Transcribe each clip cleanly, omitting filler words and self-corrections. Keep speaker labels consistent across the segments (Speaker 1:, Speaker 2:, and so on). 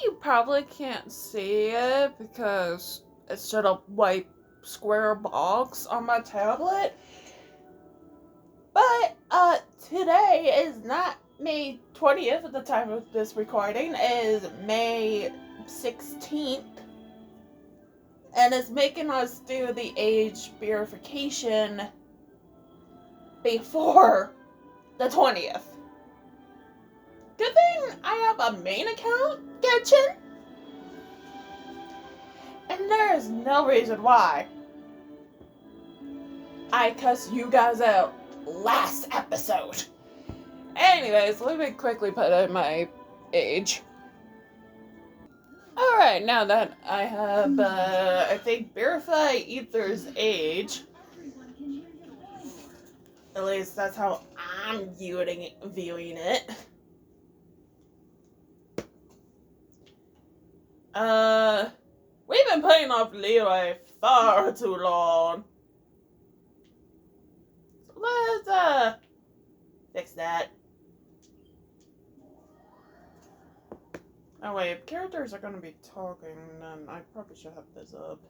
Speaker 1: you probably can't see it because it's just a white square box on my tablet. But today is not May 20th at the time of this recording. It is May 16th. And it's making us do the age verification before the 20th. Good thing I have a main account, Genshin. And there's no reason why I cussed you guys out last episode. Anyways, let me quickly put in my age. Alright, now that I have, I think, verified Ether's age, at least that's how I'm viewing it. We've been putting off Leeway far too long. So let's, fix that. Oh wait, if characters are gonna be talking, then I probably should have this up.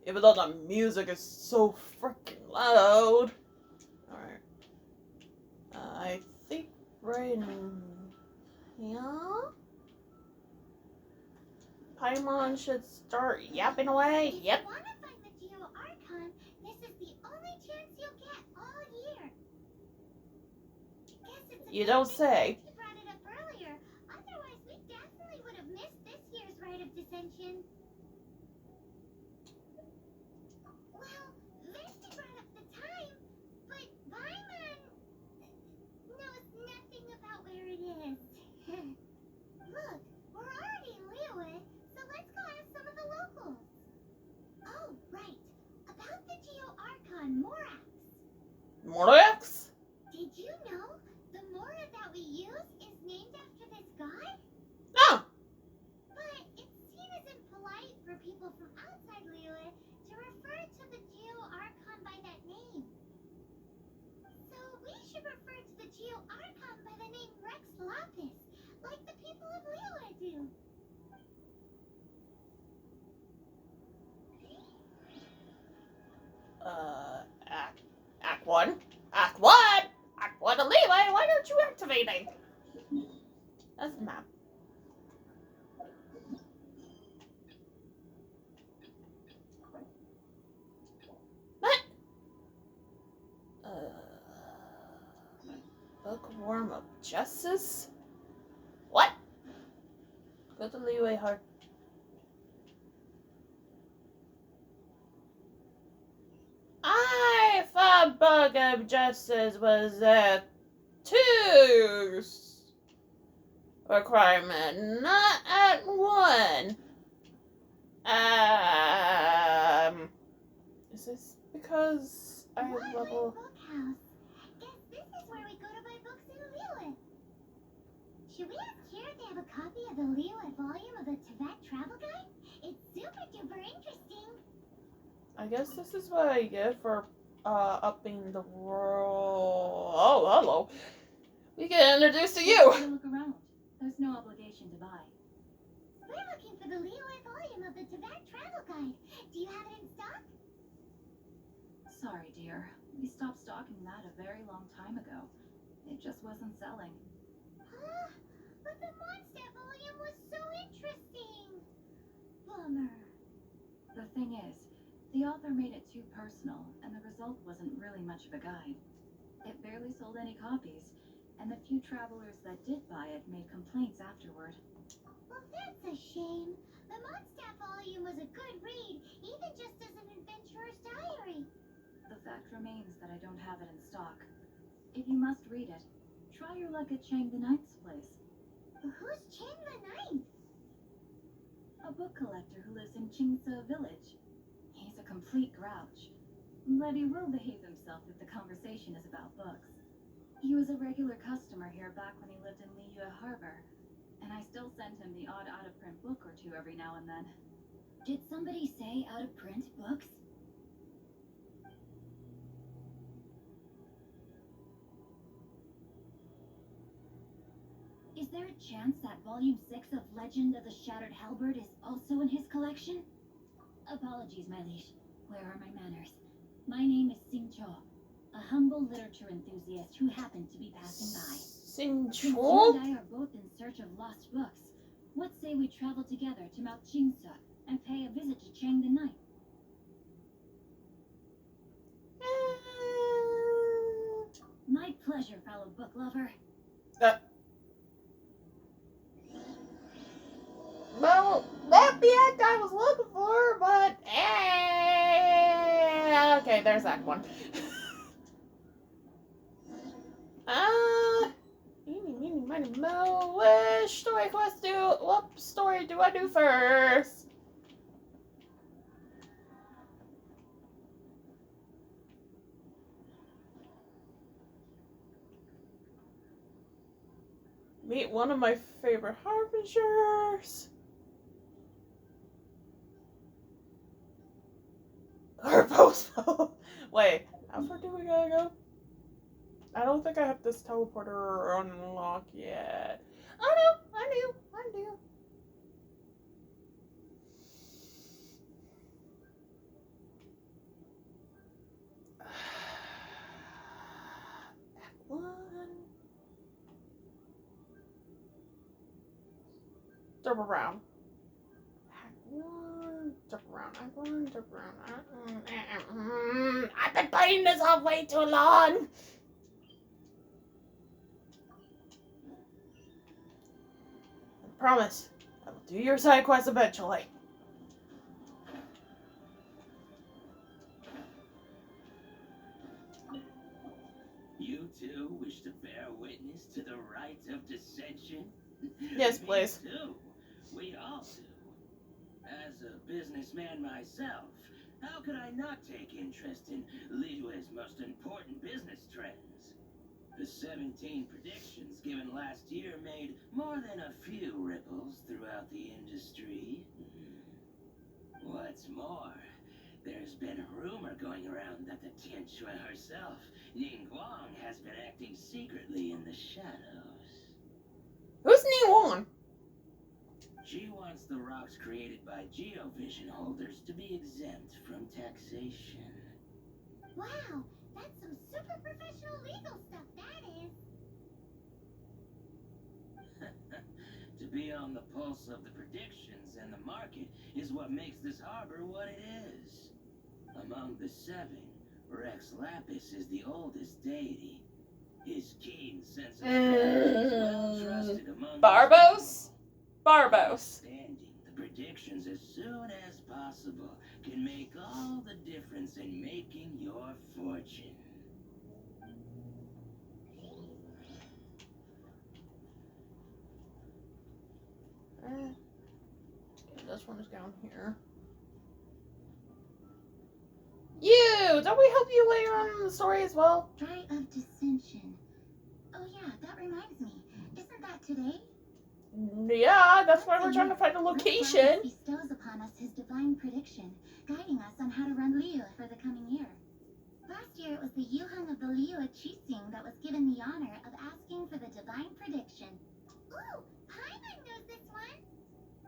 Speaker 1: Even though the music is so freaking loud. Alright. I think right here, Paimon should start yapping away. Yep.
Speaker 2: If you want to find the Geo Archon, this is the only chance you'll get all year. Guess it's
Speaker 1: You don't say.
Speaker 2: You brought it up earlier. Otherwise, we definitely would have missed this year's Rite of Dissension. Well, Vesti brought up the time, but Paimon knows nothing about where it is. Look, we're already in Liyue, so let's go ask some of the locals. Oh, right. About the Geo Archon Morax.
Speaker 1: Morax?
Speaker 2: Did you know the Mora that we use is named after this god?
Speaker 1: Oh.
Speaker 2: But it's seen as impolite for people from outside Liyue to refer to the Geo Archon by that name. So we should refer to the Geo Archon by the name Rex Lapis, like the people of Liyue do.
Speaker 1: Act 1? Act 1? Act 1 to Leeway, why aren't you activating? That's the map. What? Bookworm of Justice? What? Go to Leeway Heart. I thought Book of Justice was a 2 requirement, not at 1. Is this because I have level...
Speaker 2: Bookhouse. Guess this is where we go to buy books in Liyue. Should we ask here if they have a copy of the Liyue volume of the Tibet Travel Guide? It's super duper interesting.
Speaker 1: I guess this is what I get for upping the world. Oh, hello. We get introduced to you.
Speaker 3: Look around. There's no obligation to buy.
Speaker 2: We're looking for the Liyue volume of the Tibet Travel Guide. Do you have it in stock?
Speaker 3: Sorry, dear. We stopped stocking that a very long time ago. It just wasn't selling.
Speaker 2: Huh? But the Mondstadt volume was so interesting. Bummer.
Speaker 3: The thing is, the author made it too personal, and the result wasn't really much of a guide. It barely sold any copies, and the few travelers that did buy it made complaints afterward.
Speaker 2: Well, that's a shame. The Mondstadt volume was a good read, even just as an adventurer's diary.
Speaker 3: The fact remains that I don't have it in stock. If you must read it, try your luck at Chang the Ninth's place.
Speaker 2: Who's Chang the Ninth?
Speaker 3: A book collector who lives in Chingsa village. He's a complete grouch, but he will behave himself if the conversation is about books. He was a regular customer here back when he lived in Liyue Harbor, and I still send him the odd out-of-print book or two every now and then.
Speaker 2: Did somebody say out-of-print books? Is
Speaker 3: there a chance that Volume 6 of Legend of the Shattered Halberd is also in his collection? Apologies, my liege. Where are my manners? My name is Sing Cho, a humble literature enthusiast who happened to be passing by.
Speaker 1: Sing
Speaker 3: Since you
Speaker 1: Cho?
Speaker 3: and I are both in search of lost books, what say we travel together to Mount Jingse and pay a visit to Chang the Knight? My pleasure, fellow book lover.
Speaker 1: Well, that the act I was looking for, but okay, there's Act 1. Eeny, meeny, miny, mo. Which story do I do first? Meet one of my favorite harbingers. Or postpone. Wait, how far do we gotta go? I don't think I have this teleporter unlocked yet. Oh no, I do. Act 1. Jump around. Act 1. Jump around. Act 1. Jump around. I've been playing this off way too long. I promise, I will do your side quest eventually.
Speaker 4: You two wish to bear witness to the right of dissension?
Speaker 1: Yes, please.
Speaker 4: Me too. We all do. As a businessman myself, how could I not take interest in Liyue's most important business trends? The 17 predictions given last year made more than a few ripples throughout the industry. What's more, there's been a rumor going around that the Tianshui herself, Ning Guang, has been acting secretly in the shadows.
Speaker 1: Who's Niwon?
Speaker 4: She wants the rocks created by geovision holders to be exempt from taxation.
Speaker 2: Wow, that's some super professional legal stuff, that is.
Speaker 4: To be on the pulse of the predictions and the market is what makes this harbor what it is. Among the 7, Rex Lapis is the oldest deity. His keen sense of strategy is well trusted among
Speaker 1: Barbos? Barbos.
Speaker 4: Understanding the predictions as soon as possible can make all the difference in making your fortune.
Speaker 1: This one is down here. You! Don't we help you later on in the story as well?
Speaker 2: Right of dissension. Oh yeah, that reminds me. Isn't that today?
Speaker 1: Yeah, that's why we're trying to find a location.
Speaker 2: Rex bestows upon us his divine prediction, guiding us on how to run Liyue for the coming year. Last year it was the Yuheng of the Liyue Qixing that was given the honor of asking for the divine prediction. Ooh, Paimon knows this one.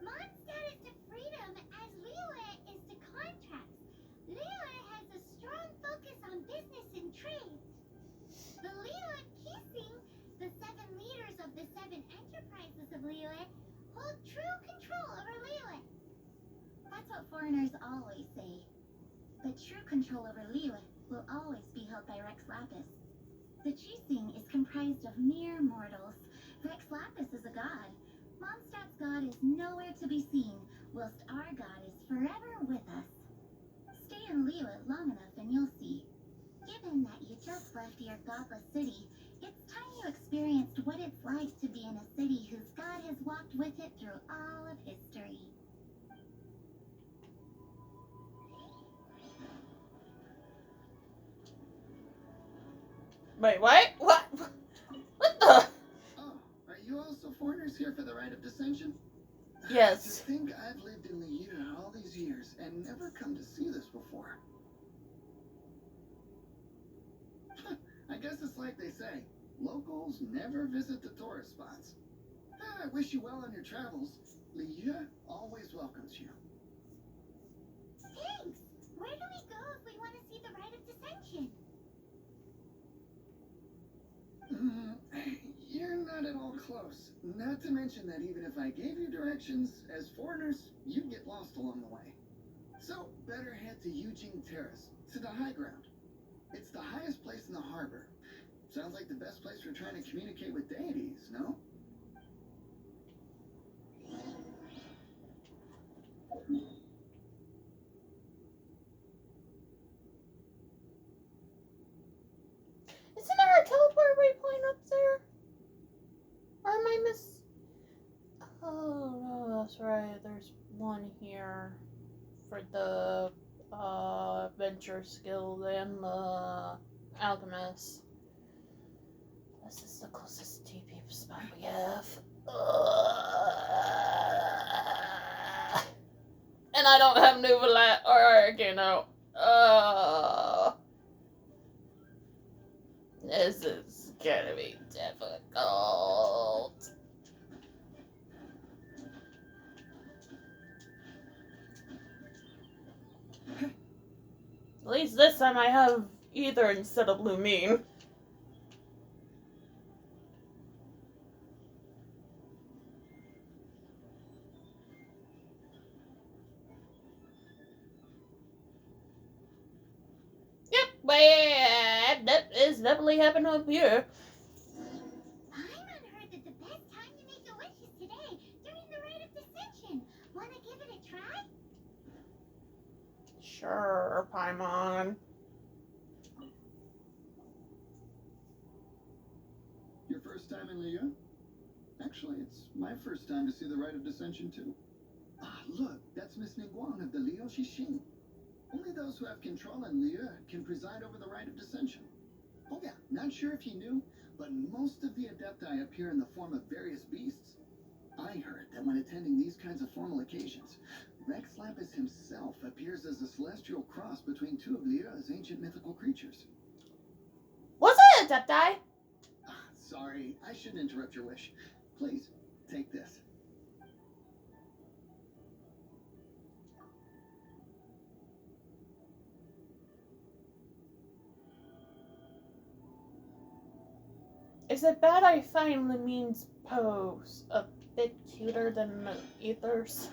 Speaker 2: Mondstadt is to freedom as Liyue is to contracts. Liyue has a strong focus on business and trade. The Liyue Qixing, the 7 leaders of the 7 enterprises of Liyue, hold true control over Liyue. That's what foreigners always say. But true control over Liyue will always be held by Rex Lapis. The Qixing is comprised of mere mortals. Rex Lapis is a god. Mondstadt's god is nowhere to be seen, whilst our god is forever with us. Stay in Liyue long enough and you'll see. Given that you just left your godless city, it's time you experienced what it's like to be in a city whose god has walked with it through all of history.
Speaker 1: Wait, what? What? What the?
Speaker 5: Oh, are you also foreigners here for the right of dissension?
Speaker 1: Yes.
Speaker 5: To think I've lived in Liyue all these years and never come to see this before. I guess it's like they say, locals never visit the tourist spots. I wish you well on your travels. Leah always welcomes you.
Speaker 2: Thanks! Where do we go if we want to see the Rite of Descension?
Speaker 5: You're not at all close. Not to mention that even if I gave you directions, as foreigners, you'd get lost along the way. So, better head to Eugene Terrace, to the high ground. It's the highest place in the harbor. Sounds like the best place for trying to communicate with deities, no?
Speaker 1: Isn't there a teleport waypoint up there? Or am I Oh, no, that's right. There's one here for the Adventure Guild and the Alchemist. This is the closest TP spot we have. And I don't have Nuvalat or Arcano. This is gonna be difficult. At least this time I have Ether instead of Lumine. Yep, but yeah, that is definitely happening up here.
Speaker 2: Paimon heard that the best time to make a wish is today, during the Rite of Descension. Want to give it a try?
Speaker 1: Sure, Paimon.
Speaker 5: Your first time in Leah? Actually, it's my first time to see the Rite of Descension, too. Ah, look, that's Miss Niguang of the Leo Shishin. Only those who have control in Leah can preside over the Rite of Descension. Oh yeah, not sure if you knew, but most of the Adepti appear in the form of various beasts. I heard that when attending these kinds of formal occasions, Rex Lapis himself appears as a celestial cross between two of Leah's ancient mythical creatures.
Speaker 1: Was it a Adepti?
Speaker 5: Ah, sorry, I shouldn't interrupt your wish. Please, take this.
Speaker 1: Is it bad I find Lumine's pose a bit cuter than the Ether's?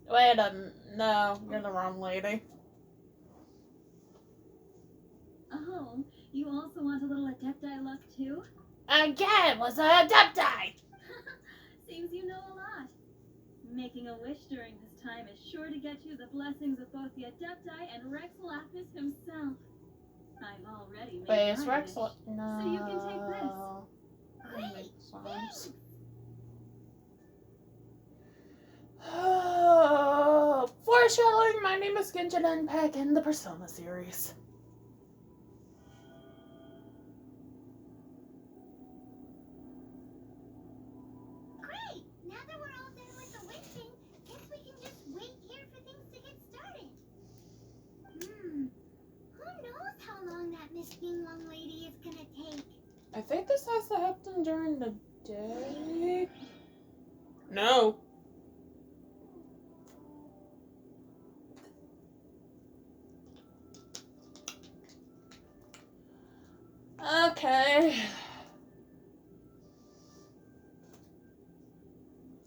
Speaker 1: Wait no, you're the wrong lady.
Speaker 3: Oh, you also want a little Adepti luck too?
Speaker 1: Again, was a Adepti!
Speaker 3: Seems you know a lot. Making a wish during this time is sure to get you the blessings of both the Adepti and Rex Lapis himself. I've already made
Speaker 1: Wait, is
Speaker 3: my
Speaker 1: Rex...
Speaker 3: wish,
Speaker 1: No.
Speaker 3: so you can take this.
Speaker 1: That makes sense. Foreshadowing, my name is Genshin and Peck in the Persona series.
Speaker 2: Great! Now that we're all done with the wishing, guess we can just wait here for things to get started. Who knows how long that Miss Yinglong lady is gonna take?
Speaker 1: I think this has to happen during the day. No. Okay.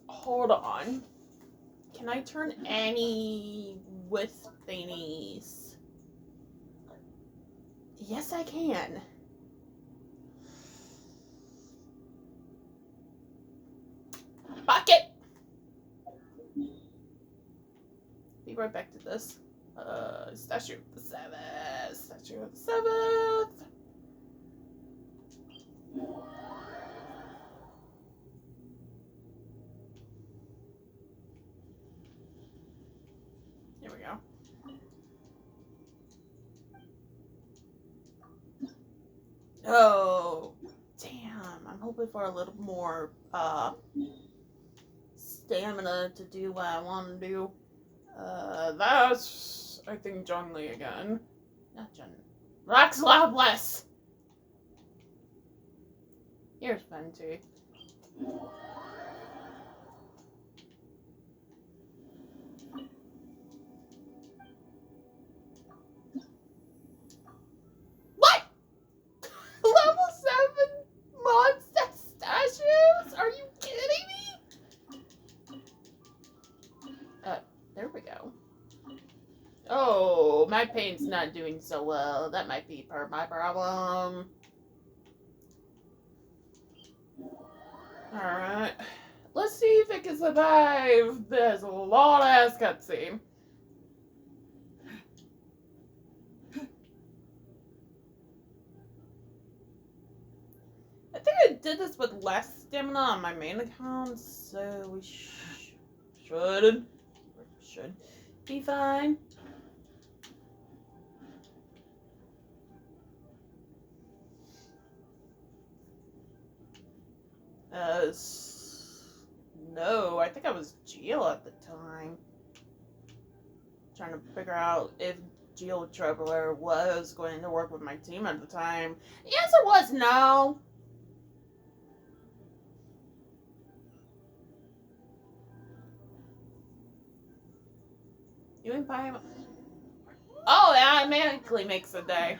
Speaker 1: Hold on. Can I turn any with thingies? Yes, I can. Bucket! Be right back to this. Statue of the Seventh. Statue of the Seventh. Here we go. Oh, damn. I'm hoping for a little more stamina to do what I want to do. That's I think John Lee again. Not John. Rox Loveless! Here's Fenty. What? Level 7 monster statues? Are you kidding me? There we go. Oh, my paint's not doing so well. That might be part of my problem. Alright. Let's see if it can survive this long-ass cutscene. I think I did this with less stamina on my main account, so we should be fine. No, I think I was Geo at the time. Trying to figure out if Geo Traveler was going to work with my team at the time. The answer was no. You and Pie. Oh, that automatically makes a day.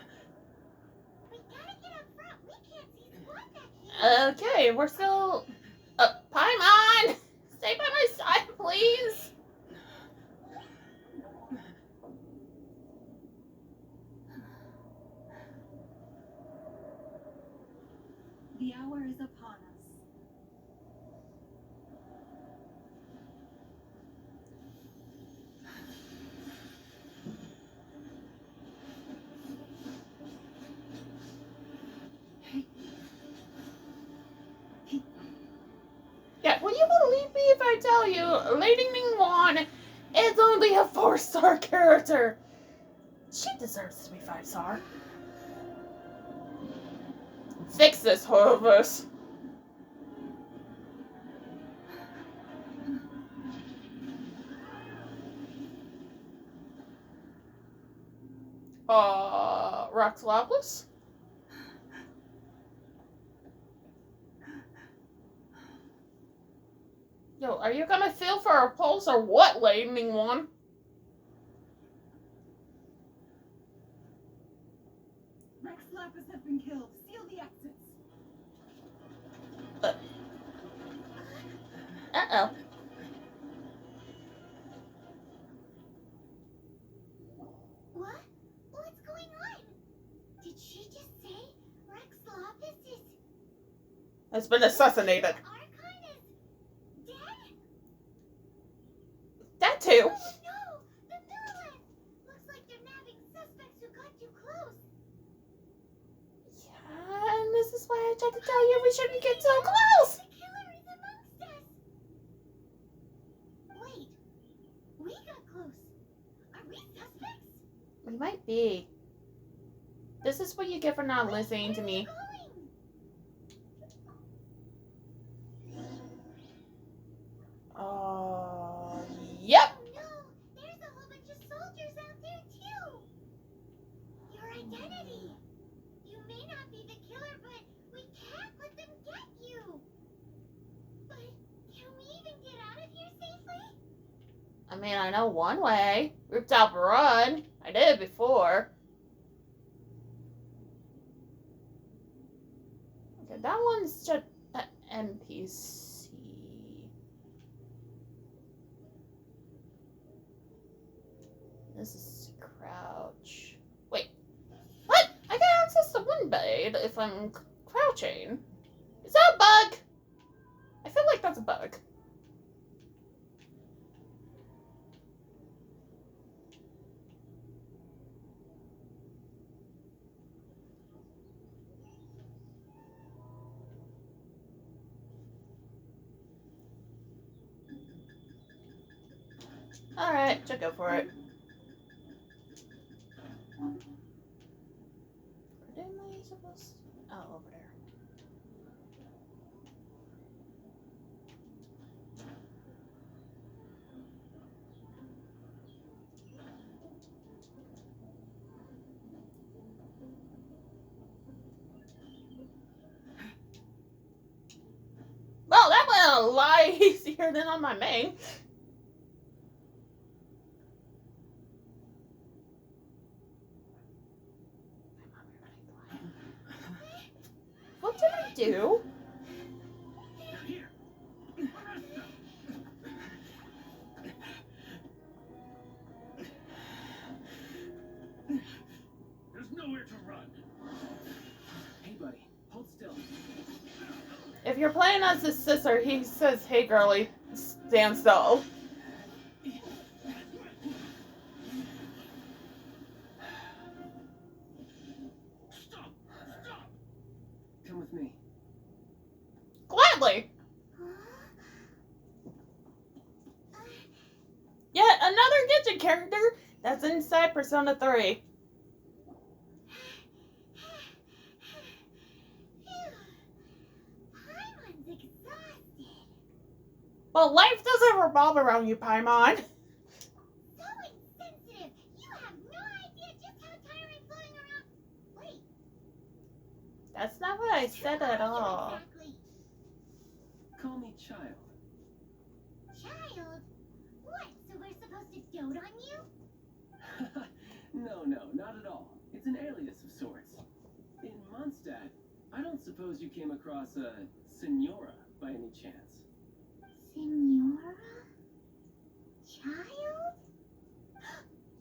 Speaker 2: We gotta get up front. We can't see squad back here.
Speaker 1: Okay, we're still. Paimon! Stay by my side, please!
Speaker 3: The hour is upon us.
Speaker 1: Yeah, will you believe me if I tell you, Lady Ningguang is only a 4-star character? She deserves to be 5-star. Fix this, Horvus. Rox Loveless? Yo, are you gonna feel for a pulse or what, Lady Ningguang?
Speaker 3: Rex Lapis have been killed. Seal the exits.
Speaker 1: Uh-oh.
Speaker 2: What? What's going on? Did she just say Rex Lapis is...
Speaker 1: Has been assassinated.
Speaker 2: Archon is dead?
Speaker 1: That too.
Speaker 2: Oh no! The Millland! Looks like they're nabbing suspects who got too close.
Speaker 1: Yeah, and this is why I tried to tell you we shouldn't get so close.
Speaker 2: The killer is amongst us! Wait. We got close. Are we suspects?
Speaker 1: We might be. This is what you get for not listening to me. Yep.
Speaker 2: Oh no! There's a whole bunch of soldiers out there too! Your identity! You may not be the killer, but we can't let them get you! But can we even get out of here safely?
Speaker 1: I mean, I know one way. Rooftop run. I did it before. Okay, that one's just an NPC. This is crouch. Wait. What? I can access the wind blade if I'm crouching. Is that a bug? I feel like that's a bug. Alright, just go for it. Where am I supposed to... Oh, over there. a lot easier than on my main. What did I do?
Speaker 4: They're here. Arrest them. There's nowhere to run. Hey, buddy, hold still.
Speaker 1: If you're playing as his sister, he says, "Hey, girlie, stand still."
Speaker 4: Stop! Stop! Come with me.
Speaker 1: Gladly. Yet another Genshin character that's inside Persona 3.
Speaker 2: Paimon's exhausted.
Speaker 1: Well, life doesn't revolve around you, Paimon.
Speaker 2: So insensitive. You have no idea just how tiring floating around. Wait.
Speaker 1: That's not what I said at
Speaker 2: who are you
Speaker 1: all.
Speaker 2: Exactly?
Speaker 4: Call me Childe.
Speaker 2: Child? What? So we're supposed to dote on you?
Speaker 4: No, not at all. It's an alias of sorts. In Mondstadt, I don't suppose you came across a Senora by any chance.
Speaker 2: Senora? Child?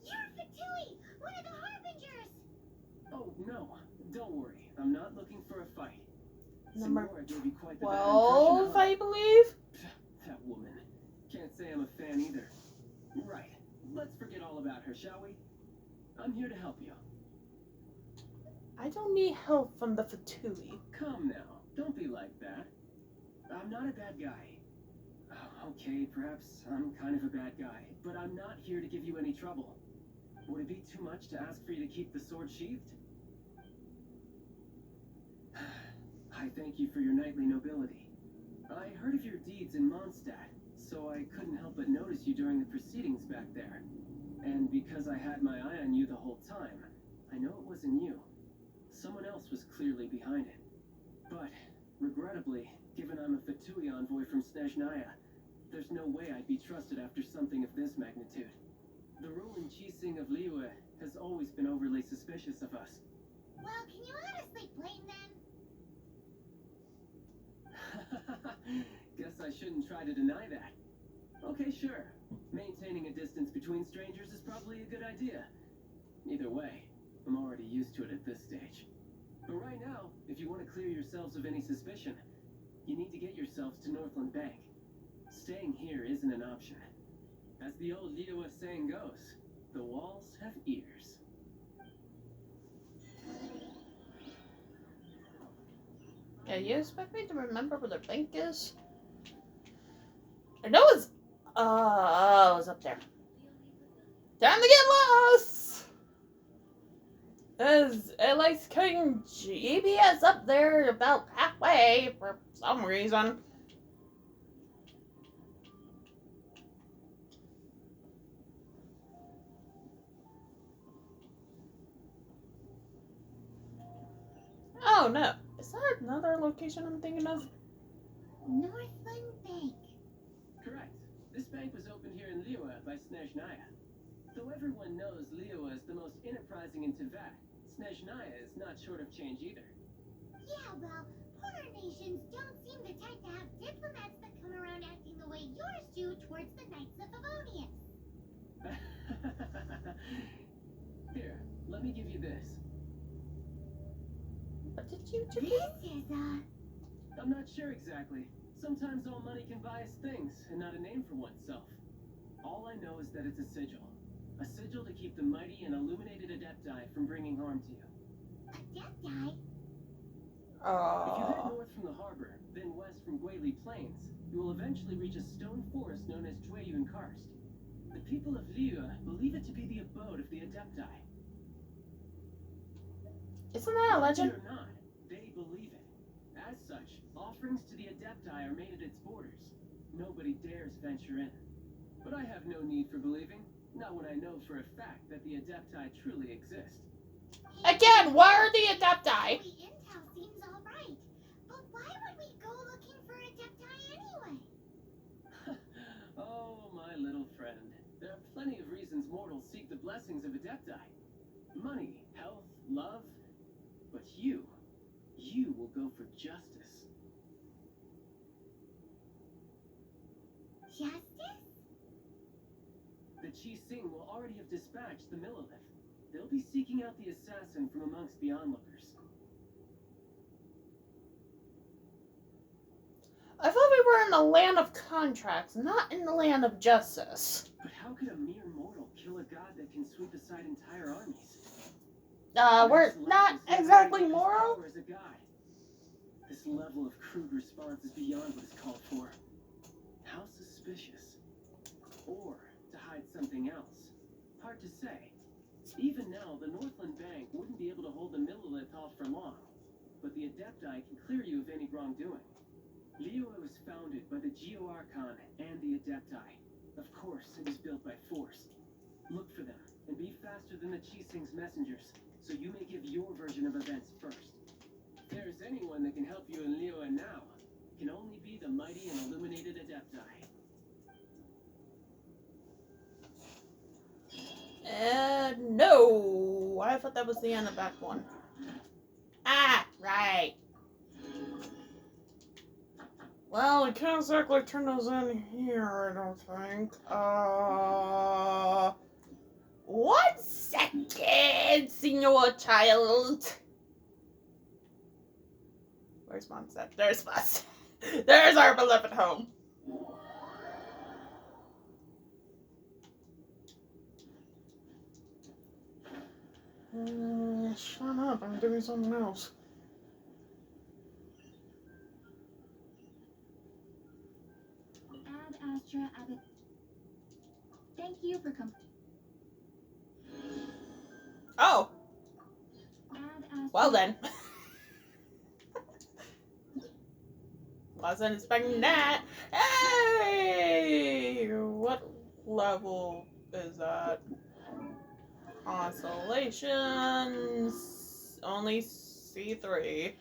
Speaker 2: You're Fatui, one of the Harbingers!
Speaker 4: Oh, no. Don't worry. I'm not looking for a fight.
Speaker 1: Number
Speaker 4: Senora gave you quite the bad
Speaker 1: 12,
Speaker 4: impression, huh?
Speaker 1: I believe.
Speaker 4: That woman. Can't say I'm a fan either. Right. Let's forget all about her, shall we? I'm here to help you.
Speaker 1: I don't need help from the Fatui.
Speaker 4: Come now. Don't be like that. I'm not a bad guy. Oh, okay, perhaps I'm kind of a bad guy, but I'm not here to give you any trouble. Would it be too much to ask for you to keep the sword sheathed? I thank you for your knightly nobility. I heard of your deeds in Mondstadt, so I couldn't help but notice you during the proceedings back there. And because I had my eye on you the whole time, I know it wasn't you. Someone else was clearly behind it. But, regrettably, given I'm a Fatui envoy from Snezhnaya, there's no way I'd be trusted after something of this magnitude. The ruling Chising of Liyue has always been overly suspicious of us.
Speaker 2: Well, can you honestly blame them?
Speaker 4: Guess I shouldn't try to deny that. Okay, sure. Maintaining a distance between strangers is probably a good idea. Either way, I'm already used to it at this stage. But right now, if you want to clear yourselves of any suspicion, you need to get yourselves to Northland Bank. Staying here isn't an option. As the old Liyue saying goes, the walls have ears.
Speaker 1: Yeah, you expect me to remember where the bank is? I know it's up there. Time to get lost! As it likes cutting GPS up there about halfway for some reason. Oh no. Is that another location I'm thinking of?
Speaker 2: Northland Bank.
Speaker 4: Correct. This bank was opened here in Liyue by Snezhnaya. Though everyone knows Liyue is the most enterprising in Teyvat, Snezhnaya is not short of change either.
Speaker 2: Yeah, well, poorer nations don't seem the type to have diplomats that come around acting the way yours do towards the Knights of Favonius.
Speaker 4: Here, let me give you this.
Speaker 1: What did you do?
Speaker 2: This is,
Speaker 4: I'm not sure exactly. Sometimes all money can buy us things, and not a name for oneself. All I know is that it's a sigil. A sigil to keep the mighty and illuminated Adepti from bringing harm to you.
Speaker 2: Adepti?
Speaker 4: If you head north from the harbor, then west from Guili Plains, you will eventually reach a stone forest known as Jueyun Karst. The people of Liyue believe it to be the abode of the Adepti.
Speaker 1: Isn't that a legend?
Speaker 4: Believe it or not, they believe it. As such, offerings to the Adepti are made at its borders. Nobody dares venture in. But I have no need for believing, not when I know for a fact that the Adepti truly exist.
Speaker 1: Again, why are the Adepti?
Speaker 2: Intel seems alright, but why would we go looking for Adepti anyway?
Speaker 6: little friend. There are plenty of reasons mortals seek the blessings of Adepti. Money, health, love. But you will go for justice.
Speaker 2: Justice?
Speaker 6: The Qi-Sing will already have dispatched the Millilith. They'll be seeking out the assassin from amongst the onlookers.
Speaker 1: I thought we were in the land of contracts, not in the land of justice.
Speaker 6: But how could a mere mortal kill a god that can sweep aside entire armies?
Speaker 1: We're not exactly moral.
Speaker 6: As a god. This level of crude response is beyond what is called for. How suspicious. Or to hide something else. Hard to say. Even now, the Northland Bank wouldn't be able to hold the Millilith off for long. But the Adepti can clear you of any wrongdoing. Liyue was founded by the Geo-Archon and the Adepti. Of course, it was built by force. Look for them, and be faster than the Qi-Sing's messengers, so you may give your version of events first. If there is anyone that can help you in Liyue now, it can only be the mighty and illuminated Adepti.
Speaker 1: No. I thought that was the end of Act 1. Ah, right. Well, we can't exactly turn those in here, I don't think. 1 second, Senor Childe. Where's Mom's at? There's Mom's. There's our beloved home. Shut up, I'm doing something else.
Speaker 3: Ad Astra Abbott. Thank you for coming.
Speaker 1: Oh,
Speaker 3: Ad Astra.
Speaker 1: well then. Wasn't expecting that. Hey! What level is that? Constellations. Only C3.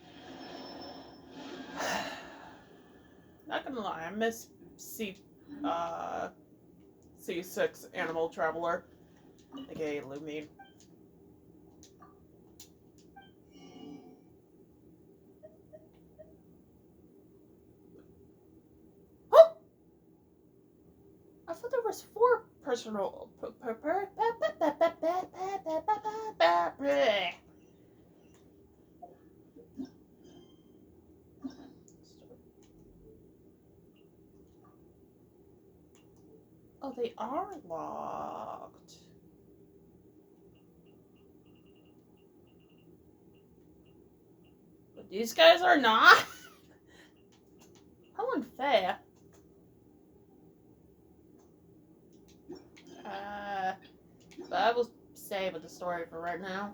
Speaker 1: Not gonna lie, I miss C6 Animal Traveler. aka Lumine. I thought there was 4 personal. Oh, they are locked. But these guys are not? How unfair. But I will stay with the story for right now.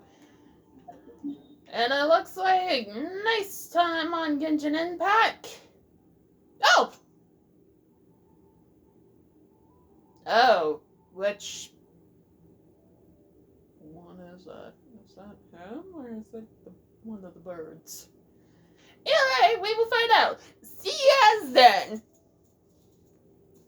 Speaker 1: And it looks like nice time on Genshin Impact. Oh! Oh, which one is that? Is that him or is it one of the birds? Anyway, we will find out. See you guys then.